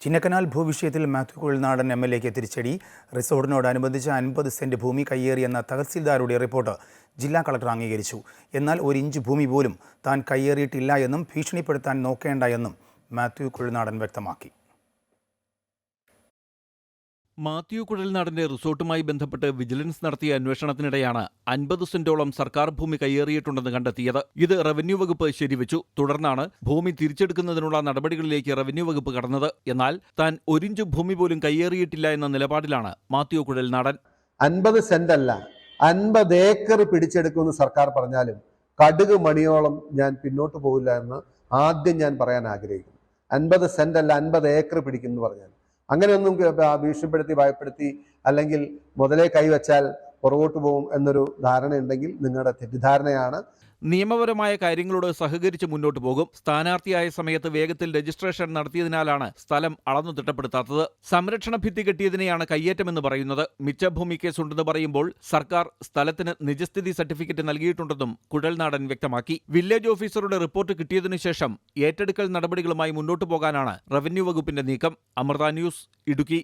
ചിന്നക്കനാൽ ഭൂവിഷയത്തിൽ മാത്യു കുഴൽനാടൻ MLA-ക്ക് തിരിച്ചടി. റിസോർട്ടിനോടനുബന്ധിച്ച് 50 സെന്റ് ഭൂമി കയ്യേറിയെന്ന തഹസിൽദാരുടെ റിപ്പോർട്ട് ജില്ലാ കളക്ടർ അംഗീകരിച്ചു. എന്നാൽ 1 ഇഞ്ച് ഭൂമി പോലും താൻ കയ്യേറിയിട്ടില്ല എന്നും ഭീഷണിപ്പെടുത്താൻ നോക്കേണ്ട എന്നും മാത്യു കുഴൽനാടൻ വ്യക്തമാക്കി. മാത്യു കുഴൽനാടന്റെ റിസോർട്ടുമായി ബന്ധപ്പെട്ട് വിജിലൻസ് നടത്തിയ അന്വേഷണത്തിനിടെയാണ് 50 സെന്റോളം സർക്കാർ ഭൂമി കയ്യേറിയിട്ടുണ്ടെന്ന് കണ്ടെത്തിയത്. ഇത് റവന്യൂ വകുപ്പ് ശരിവെച്ചു. തുടർന്നാണ് ഭൂമി തിരിച്ചെടുക്കുന്നതിനുള്ള നടപടികളിലേക്ക് റവന്യൂ വകുപ്പ് കടന്നത്. എന്നാൽ താൻ 1 ഇഞ്ച് ഭൂമി പോലും കയ്യേറിയിട്ടില്ല എന്ന നിലപാടിലാണ് മാത്യു കുഴൽനാടൻ. 50 സെന്റ് അല്ല 50 ഏക്കർ പിടിച്ചെടുക്കുമെന്ന് സർക്കാർ പറഞ്ഞാലും കടുക് മണിയോളം ഞാൻ പിന്നോട്ട് പോകില്ല എന്ന് ആദ്യം ഞാൻ പറയാൻ ആഗ്രഹിക്കുന്നു. 50 സെന്റ് അല്ല 50 ഏക്കർ പിടിക്കുമെന്ന് പറഞ്ഞാൽ അങ്ങനെയൊന്നും ഭീഷണിപ്പെടുത്തി ഭയപ്പെടുത്തി അല്ലെങ്കിൽ മുതലേ കൈവച്ചാൽ പുറകോട്ട് പോകും എന്നൊരു ധാരണയുണ്ടെങ്കിൽ നിങ്ങളുടെ തെറ്റിദ്ധാരണയാണ്. നിയമപരമായ കാര്യങ്ങളോട് സഹകരിച്ച് മുന്നോട്ട് പോകും. സ്ഥാനാർത്ഥിയായ സമയത്ത് വേഗത്തിൽ രജിസ്ട്രേഷൻ നടത്തിയതിനാലാണ് സ്ഥലം അളന്നു തിട്ടപ്പെടുത്താത്തത്. സംരക്ഷണ ഭിത്തി കെട്ടിയതിനെയാണ് കയ്യേറ്റമെന്ന് പറയുന്നത്. മിച്ചഭൂമി കേസുണ്ടെന്ന് പറയുമ്പോൾ സർക്കാർ സ്ഥലത്തിന് നിജസ്ഥിതി സർട്ടിഫിക്കറ്റ് നൽകിയിട്ടുണ്ടെന്നും കുഴൽനാടൻ വ്യക്തമാക്കി. വില്ലേജ് ഓഫീസറുടെ റിപ്പോർട്ട് കിട്ടിയതിനു ശേഷം ഏറ്റെടുക്കൽ നടപടികളുമായി മുന്നോട്ടു പോകാനാണ് റവന്യൂ വകുപ്പിന്റെ നീക്കം. അമൃത ന്യൂസ്, ഇടുക്കി.